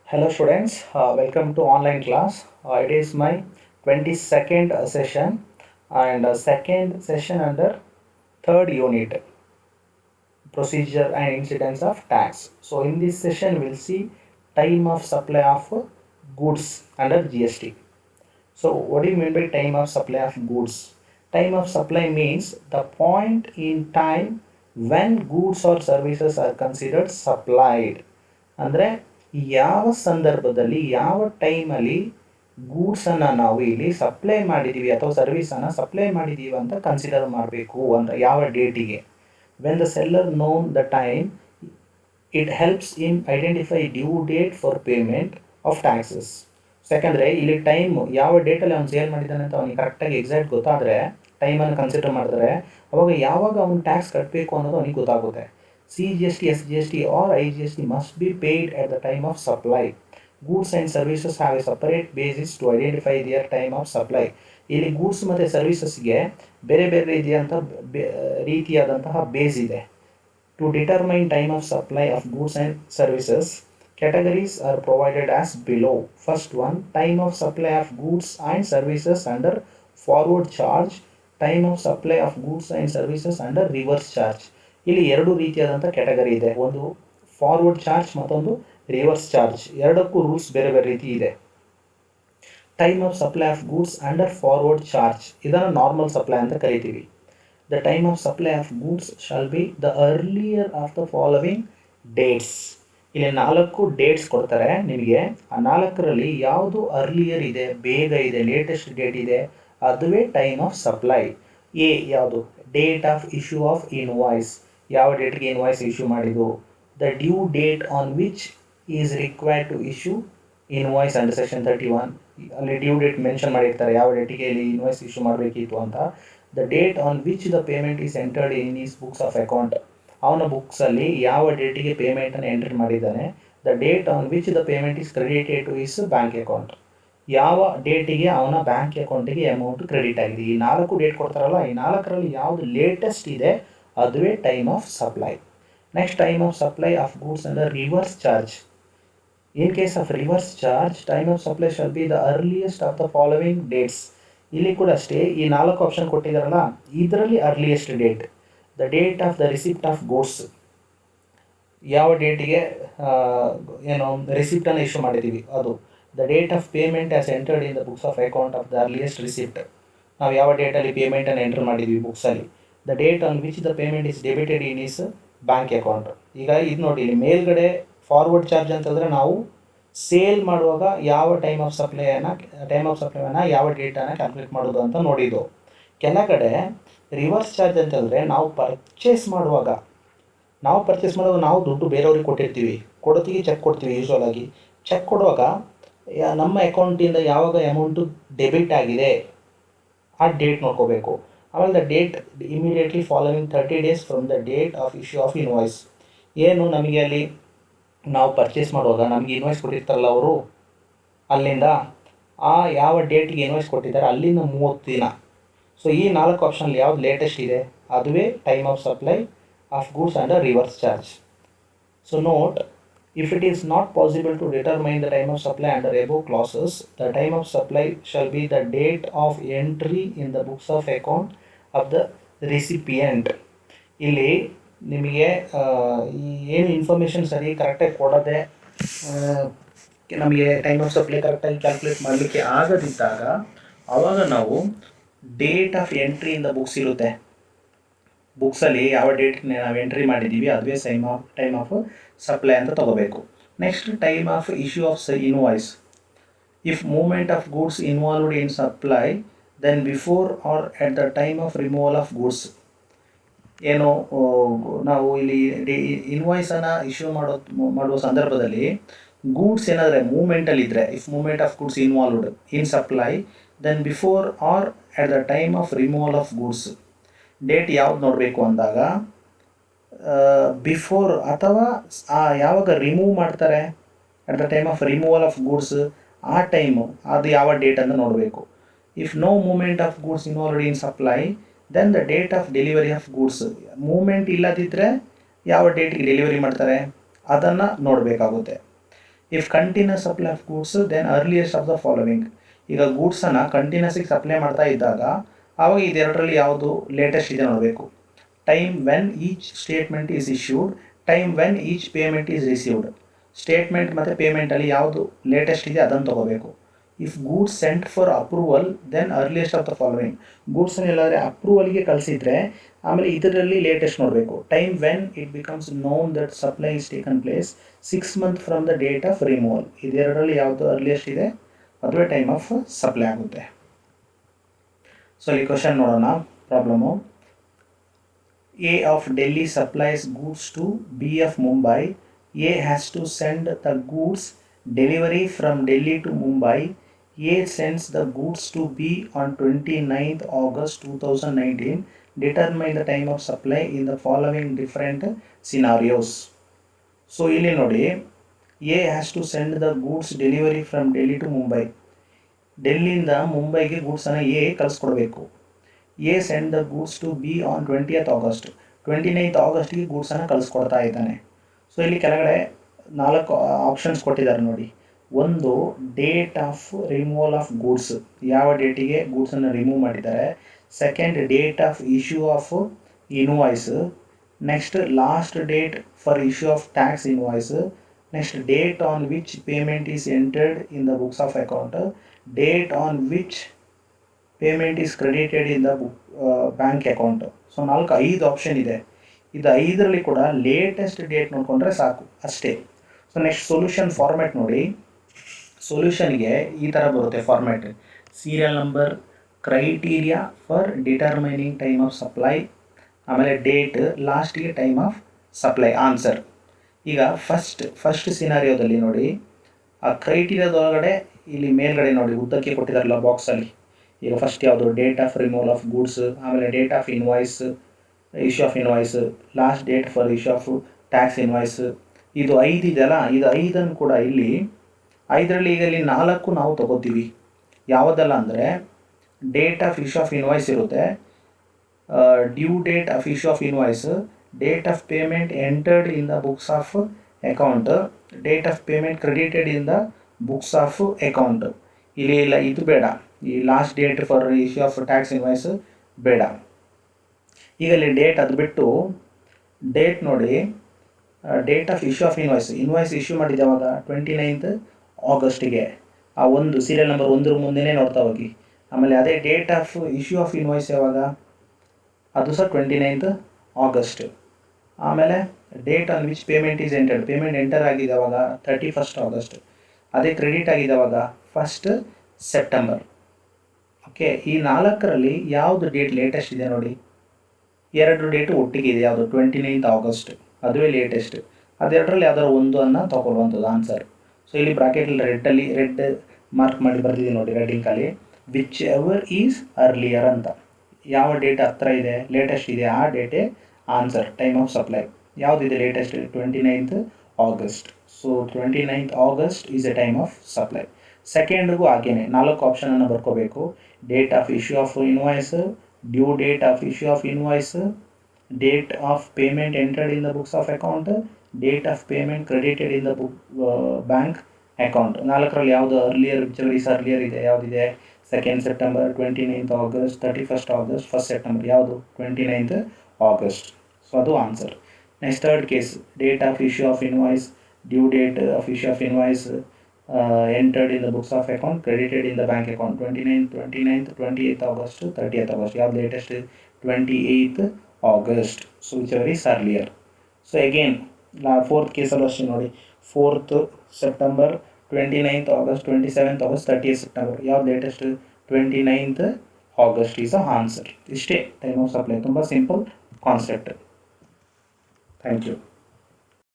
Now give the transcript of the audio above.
Hello students, welcome to online class. It is my 22nd session and second session under third unit, procedure and incidence of tax. So in this session we'll see time of supply of goods under GST. So what do you mean by time of supply of goods? Time of supply means the point in time when goods or services are considered supplied. ಅಂದರೆ ಯಾವ ಸಂದರ್ಭದಲ್ಲಿ ಯಾವ ಟೈಮಲ್ಲಿ ಗೂಡ್ಸನ್ನು ನಾವು ಇಲ್ಲಿ supply ಮಾಡಿದ್ದೀವಿ ಅಥವಾ ಸರ್ವಿಸನ್ನು supply ಮಾಡಿದ್ದೀವಿ ಅಂತ ಕನ್ಸಿಡರ್ ಮಾಡಬೇಕು ಅಂತ ಯಾವ ಡೇಟಿಗೆ. When the seller known the time it helps in identify due date for payment of taxes. ಯಾಕಂದರೆ ಇಲ್ಲಿ ಟೈಮ್ ಯಾವ ಡೇಟಲ್ಲಿ ಅವ್ನು ಸೇಲ್ ಮಾಡಿದ್ದಾನೆ ಅಂತ ಅವ್ನಿಗೆ ಕರೆಕ್ಟಾಗಿ ಎಕ್ಸಾಕ್ಟ್ ಗೊತ್ತಾದರೆ, ಟೈಮನ್ನು ಕನ್ಸಿಡರ್ ಮಾಡಿದ್ರೆ ಅವಾಗ ಯಾವಾಗ ಅವ್ನು ಟ್ಯಾಕ್ಸ್ ಕಟ್ಟಬೇಕು ಅನ್ನೋದು ಅವನಿಗೆ ಗೊತ್ತಾಗುತ್ತೆ. CGST, SGST or IGST must be paid at the time of supply. Goods and services have a separate basis to identify their time of supply. ಇಲ್ಲಿ ಗೂಡ್ಸ್ ಮತ್ತು ಸರ್ವಿಸಸ್ಗೆ ಬೇರೆ ಬೇರೆ ರೀತಿಯಾದಂತಹ ಬೇಸ್ ಇದೆ. To determine time of supply of goods and services, categories are provided as below. First one, time of supply of goods and services under forward charge, time of supply of goods and services under reverse charge. ಇಲ್ಲಿ ಎರಡು ರೀತಿಯಾದಂಥ category ಇದೆ, ಒಂದು forward charge ಮತ್ತೊಂದು reverse charge. ಎರಡಕ್ಕೂ rules ಬೇರೆ ಬೇರೆ ರೀತಿ ಇದೆ. Time of supply of goods under forward charge, ಇದನ್ನು ನಾರ್ಮಲ್ ಸಪ್ಲೈ ಅಂತ ಕರಿತೀವಿ. The time of supply of goods shawl be the earlier of the following dates. ಇಲ್ಲಿ 4 ಡೇಟ್ಸ್ ಕೊಡ್ತಾರೆ ನಿಮಗೆ. ಆ 4ರಲ್ಲಿ ಯಾವುದು ಅರ್ಲಿಯರ್ ಇದೆ, ಬೇಗ ಇದೆ, ಲೇಟೆಸ್ಟ್ ಡೇಟ್ ಇದೆ, ಅದುವೇ ಟೈಮ್ ಆಫ್ ಸಪ್ಲೈ. ಎ ಯಾವುದು? Date of issue of invoice, ಯಾವ ಡೇಟ್ಗೆ ಇನ್ವಾಯ್ಸ್ ಇಶ್ಯೂ ಮಾಡಿದ್ದು. The due date on which is required to issue invoice under section 31. ಅಲ್ಲಿ ಡ್ಯೂ ಡೇಟ್ ಮೆನ್ಷನ್ ಮಾಡಿರ್ತಾರೆ, ಯಾವ ಡೇಟಿಗೆ ಇಲ್ಲಿ ಇನ್ವಾಯ್ಸ್ ಇಶ್ಯೂ ಮಾಡಬೇಕಿತ್ತು ಅಂತ. The date on which the payment is entered in is books of account, ಅವನ ಬುಕ್ಸಲ್ಲಿ ಯಾವ ಡೇಟಿಗೆ ಪೇಮೆಂಟನ್ನು ಎಂಟರ್ ಮಾಡಿದ್ದಾನೆ. The date on which the payment is credited two is bank account, ಯಾವ ಡೇಟಿಗೆ ಅವನ ಬ್ಯಾಂಕ್ ಅಕೌಂಟಿಗೆ ಅಮೌಂಟ್ ಕ್ರೆಡಿಟ್ ಆಗಿದೆ. ಈ 4 ಡೇಟ್ ಕೊಡ್ತಾರಲ್ಲ, ಈ 4ರಲ್ಲಿ ಯಾವುದು ಲೇಟೆಸ್ಟ್ ಇದೆ ಅದುವೇ time of supply. Next, time of supply of goods under reverse charge. In case of reverse charge, time of supply shall be the earliest of the following dates. ಇಲ್ಲಿ ಕೂಡ ಅಷ್ಟೇ, ಈ 4 ಆಪ್ಷನ್ ಕೊಟ್ಟಿದ್ದಾರಲ್ಲ, ಇದರಲ್ಲಿ earliest date the date of the receipt of goods, ಯಾವ ಡೇಟಿಗೆ ಏನು ರಿಸಿಪ್ಟನ್ನು ಇಶ್ಯೂ ಮಾಡಿದ್ದೀವಿ ಅದು. The date of payment as entered in the books of account of the earliest receipt, ನಾವು ಯಾವ ಡೇಟಲ್ಲಿ ಪೇಮೆಂಟನ್ನು ಎಂಟರ್ ಮಾಡಿದ್ವಿ ಬುಕ್ಸಲ್ಲಿ. The date on which the payment is debited in is bank account. ಈಗ ಇದು ನೋಡಿ, ಇಲ್ಲಿ ಮೇಲ್ಗಡೆ ಫಾರ್ವರ್ಡ್ ಚಾರ್ಜ್ ಅಂತಂದರೆ ನಾವು ಸೇಲ್ ಮಾಡುವಾಗ ಯಾವ ಟೈಮ್ ಆಫ್ ಸಪ್ಲೈಯನ್ನು ಯಾವ ಡೇಟನ್ನು ಕ್ಯಾಲ್ಕುಲೇಟ್ ಮಾಡೋದು ಅಂತ ನೋಡಿದ್ದು. ಕೆಳಗಡೆ ರಿವರ್ಸ್ ಚಾರ್ಜ್ ಅಂತಂದರೆ ನಾವು ಪರ್ಚೇಸ್ ಮಾಡುವಾಗ ನಾವು ದುಡ್ಡು ಬೇರೆಯವ್ರಿಗೆ ಕೊಟ್ಟಿರ್ತೀವಿ, ಕೊಡೋತ್ತಿಗೆ ಚೆಕ್ ಕೊಡ್ತೀವಿ. ಯೂಶ್ವಲ್ ಆಗಿ ಚೆಕ್ ಕೊಡುವಾಗ ನಮ್ಮ ಅಕೌಂಟಿಂದ ಯಾವಾಗ ಅಮೌಂಟು ಡೆಬಿಟ್ ಆಗಿದೆ ಆ ಡೇಟ್ ನೋಡ್ಕೋಬೇಕು. ಆಮೇಲೆ the date immediately following 30 days from the date of issue of invoice. ಏನು ನಮಗೆ ಅಲ್ಲಿ ನಾವು ಪರ್ಚೇಸ್ ಮಾಡುವಾಗ ನಮಗೆ ಇನ್ವಾಯ್ಸ್ ಕೊಟ್ಟಿರ್ತಾರಲ್ಲ ಅವರು, ಅಲ್ಲಿಂದ ಆ ಯಾವ ಡೇಟಿಗೆ ಇನ್ವಾಯ್ಸ್ ಕೊಟ್ಟಿದ್ದಾರೆ ಅಲ್ಲಿಂದ 30 ದಿನ. ಸೊ ಈ 4 ಆಪ್ಷನಲ್ಲಿ ಯಾವ್ದು ಲೇಟೆಸ್ಟ್ ಇದೆ ಅದುವೇ time of supply of goods under reverse charge. So note, if it is not possible to determine the time of supply under above clauses, the time of supply shall be the date of entry in the books of account of the recipient. ಇಲ್ಲಿ ನಿಮಗೆ ಏನು information ಸರಿ ಕರೆಕ್ಟಾಗಿ ಕೊಡದೆ ನಮಗೆ time of supply ಕರೆಕ್ಟಾಗಿ calculate ಮಾಡಲಿಕ್ಕೆ ಆಗದಿದ್ದಾಗ ಆವಾಗ ನಾವು date of entry in the books ಇರುತ್ತೆ, ಬುಕ್ಸಲ್ಲಿ ಯಾವ ಡೇಟ್ಗೆ ನಾವು ಎಂಟ್ರಿ ಮಾಡಿದ್ದೀವಿ ಅದುವೇ ಟೈಮ್ ಆಫ್ ಸಪ್ಲೈ ಅಂತ ತಗೋಬೇಕು. Next, time of issue of invoice. If movement of goods involved in supply then before or at the time of removal of goods. ಏನು ನಾವು ಇಲ್ಲಿ ಇನ್ವಾಯ್ಸನ್ನು ಇಶ್ಯೂ ಮಾಡುವ ಸಂದರ್ಭದಲ್ಲಿ ಗೂಡ್ಸ್ ಏನಾದರೆ ಮೂವ್ಮೆಂಟಲ್ಲಿದ್ದರೆ, if movement of goods involved in supply then before or at the time of removal of goods. Date ಯಾವ್ದು ನೋಡಬೇಕು ಅಂದಾಗ ಬಿಫೋರ್ ಅಥವಾ ಯಾವಾಗ ರಿಮೂವ್ ಮಾಡ್ತಾರೆ at the time of removal of goods, ಆ ಟೈಮು ಅದು ಯಾವ ಡೇಟ್ ಅಂತ ನೋಡಬೇಕು. If no movement of goods involved in supply then the date of delivery of goods. Movement ಇಲ್ಲದಿದ್ದರೆ ಯಾವ ಡೇಟಿಗೆ ಡೆಲಿವರಿ ಮಾಡ್ತಾರೆ ಅದನ್ನು ನೋಡಬೇಕಾಗುತ್ತೆ. If continuous supply of goods then earliest of the following. ಈಗ ಗೂಡ್ಸನ್ನು ಕಂಟಿನ್ಯೂಸಿಗೆ ಸಪ್ಲೈ ಮಾಡ್ತಾ ಇದ್ದಾಗ ಆವಾಗ ಇದೆರಡರಲ್ಲಿ ಯಾವುದು ಲೇಟೆಸ್ಟ್ ಇದೆ ನೋಡಬೇಕು. Time when each statement is issued, time when each payment is received. Statement ಮತ್ತು ಪೇಮೆಂಟಲ್ಲಿ ಯಾವುದು ಲೇಟೆಸ್ಟ್ ಇದೆ ಅದನ್ನು ತೊಗೋಬೇಕು. If goods sent for approval then earliest of the following. ಗೂಡ್ಸನ್ನು ಎಲ್ಲಾದರೆ ಅಪ್ರೂವಲ್ಗೆ ಕಳಿಸಿದ್ರೆ ಆಮೇಲೆ ಇದರಲ್ಲಿ ಲೇಟೆಸ್ಟ್ ನೋಡಬೇಕು. Time when it becomes known that supply is taken place 6 months from the date of removal. ಇದೆರಡರಲ್ಲಿ ಯಾವುದು ಅರ್ಲಿಯೆಸ್ಟ್ ಇದೆ ಅದುವೇ ಟೈಮ್ ಆಫ್ ಸಪ್ಲೈ ಆಗುತ್ತೆ. ಸೊ ಈ ಕ್ವಶನ್ ನೋಡೋಣ. Problem: A of Delhi supplies goods to B of Mumbai. A has to send the goods delivery from Delhi to Mumbai. A sends the goods to B on 29th August 2019. Determine the time of supply in the following different scenarios. So ಇಲ್ಲಿ ನೋಡಿ, A has to send the goods delivery from Delhi to Mumbai. ಡೆಲ್ಲಿಯಿಂದ ಮುಂಬೈಗೆ ಗೂಡ್ಸನ್ನು A ಕಳಿಸ್ಕೊಡ್ಬೇಕು. A send the goods to B on 20th August. 29th Augustಗೆ ಗೂಡ್ಸನ್ನು ಕಳಿಸ್ಕೊಡ್ತಾ ಇದ್ದಾನೆ. ಸೊ ಇಲ್ಲಿ ಕೆಳಗಡೆ 4 ಆಪ್ಷನ್ಸ್ ಕೊಟ್ಟಿದ್ದಾರೆ ನೋಡಿ. ಒಂದು, date of removal of goods, ಯಾವ ಡೇಟಿಗೆ ಗೂಡ್ಸನ್ನು ರಿಮೂವ್ ಮಾಡಿದ್ದಾರೆ. Second, date of issue of invoice. Next, last date for issue of tax invoice. Next, date on which payment is entered in the books of account. Date on which payment is credited in the bank account. So 5 option ಇದೆ. ಇದು 5ರಲ್ಲಿ ಕೂಡ latest date ನೋಡಿಕೊಂಡ್ರೆ ಸಾಕು ಅಷ್ಟೇ. So next solution format ನೋಡಿ. ಸೊಲ್ಯೂಷನ್ಗೆ ಈ ಥರ ಬರುತ್ತೆ format: serial number, criteria for determining time of supply, ಆಮೇಲೆ ಡೇಟ್, ಲಾಸ್ಟ್ಗೆ ಟೈಮ್ ಆಫ್ ಸಪ್ಲೈ, ಆನ್ಸರ್. ಈಗ ಫಸ್ಟ್ ಸಿನಾರಿಯೋದಲ್ಲಿ ನೋಡಿ, ಆ ಕ್ರೈಟೀರಿಯಾದೊಳಗಡೆ ಇಲ್ಲಿ ಮೇಲ್ಗಡೆ ನೋಡಿ ಉದ್ದಕ್ಕೆ ಕೊಟ್ಟಿದ್ದಾರಲ್ಲ ಬಾಕ್ಸಲ್ಲಿ. ಈಗ ಫಸ್ಟ್ ಯಾವುದು, date of removal of goods, ಆಮೇಲೆ date of invoice, issue of invoice, last date for issue of tax invoice. ಇದು 5 ಇದೆಯಲ್ಲ, ಇದು 5ಅನ್ನು ಕೂಡ ಇಲ್ಲಿ 5ರಲ್ಲಿ ಈಗ ಇಲ್ಲಿ 4 ನಾವು ತಗೋತೀವಿ. ಯಾವುದೆಲ್ಲ ಅಂದರೆ, date of issue of invoice ಇರುತ್ತೆ, due date of issue of invoice, date of payment entered in the books of account, date of payment credited in the books of account. ಇಲ್ಲಿ ಇಲ್ಲ, ಇದು ಬೇಡ. ಈ last date for issue of tax invoice ಬೇಡ. ಈಗ ಇಲ್ಲಿ date ಅದು ಬಿಟ್ಟು ಡೇಟ್ ನೋಡಿ, date of issue of invoice issue ಮಾಡಿದ್ದು ಯಾವಾಗ, 29th Augustಗೆ. ಆ ಒಂದು ಸೀರಿಯಲ್ ನಂಬರ್ 1 ಮುಂದೆನೇ ನೋಡ್ತಾ ಹೋಗಿ. ಆಮೇಲೆ ಅದೇ date of issue of invoice ಯಾವಾಗ, ಅದು ಸಹ 29th August. ಆಮೇಲೆ date on which payment is entered, payment enter ಆಗಿದೆ ಯಾವಾಗ, 31st August. ಅದೇ ಕ್ರೆಡಿಟ್ ಆಗಿದೆ ಯಾವಾಗ, 1st September. ಓಕೆ, ಈ 4ರಲ್ಲಿ ಯಾವುದು ಡೇಟ್ ಲೇಟೆಸ್ಟ್ ಇದೆ ನೋಡಿ. 2 ಡೇಟು ಒಟ್ಟಿಗೆ ಇದೆ, ಯಾವುದು, 29th August, ಅದುವೇ ಲೇಟೆಸ್ಟ್. ಅದೆರಡರಲ್ಲಿ ಯಾವ್ದಾದ್ರು ಒಂದನ್ನು ತಗೊಳ್ಳುವಂಥದ್ದು ಆನ್ಸರ್. ಸೊ ಇಲ್ಲಿ ಬ್ರಾಕೆಟಲ್ಲಿ ರೆಡ್ ಮಾರ್ಕ್ ಮಾಡಿ ಬರ್ತಿದ್ದೀನಿ ನೋಡಿ, ರೆಡ್ ಇಂಕಲ್ಲಿ, ವಿಚ್ ಎವರ್ ಈಸ್ ಅರ್ಲಿಯರ್ ಅಂತ. ಯಾವ ಡೇಟ್ ಹತ್ರ ಇದೆ, ಲೇಟೆಸ್ಟ್ ಇದೆ, ಆ ಡೇಟೇ ಆನ್ಸರ್. ಟೈಮ್ ಆಫ್ ಸಪ್ಲೈ ಯಾವುದಿದೆ latest, 29th August. So 29th August is a time of supply. ಸೆಕೆಂಡ್ಗೂ ಹಾಗೇನೆ 4 ಆಪ್ಷನನ್ನು ಬರ್ಕೋಬೇಕು. Date of issue of invoice, due date of issue of invoice, date of payment entered in the books of account, date of payment credited in the bank account. 4ರಲ್ಲಿ ಯಾವುದು earlier, which earlier ಇದೆ, ಯಾವುದಿದೆ, 2nd September, 29th August, 31st August, 1st September. ಯಾವುದು, 29th August. So ಅದು answer. Next third case, date of issue of invoice, due date of issue of invoice, entered in the books of account, credited in the bank account. 29th, 28th August, 30th August. ಯಾವ್ದು latest, 28th August. So whichever is earlier. So again fourth ಕೇಸಲ್ಲೂ ಅಷ್ಟೇ ನೋಡಿ, 4th September, 29th August, 27th August, 30th September. ಯಾವ್ದು latest, 29th August is a answer. ಇಷ್ಟೇ time of supply. ತುಂಬ simple concept. Thank you.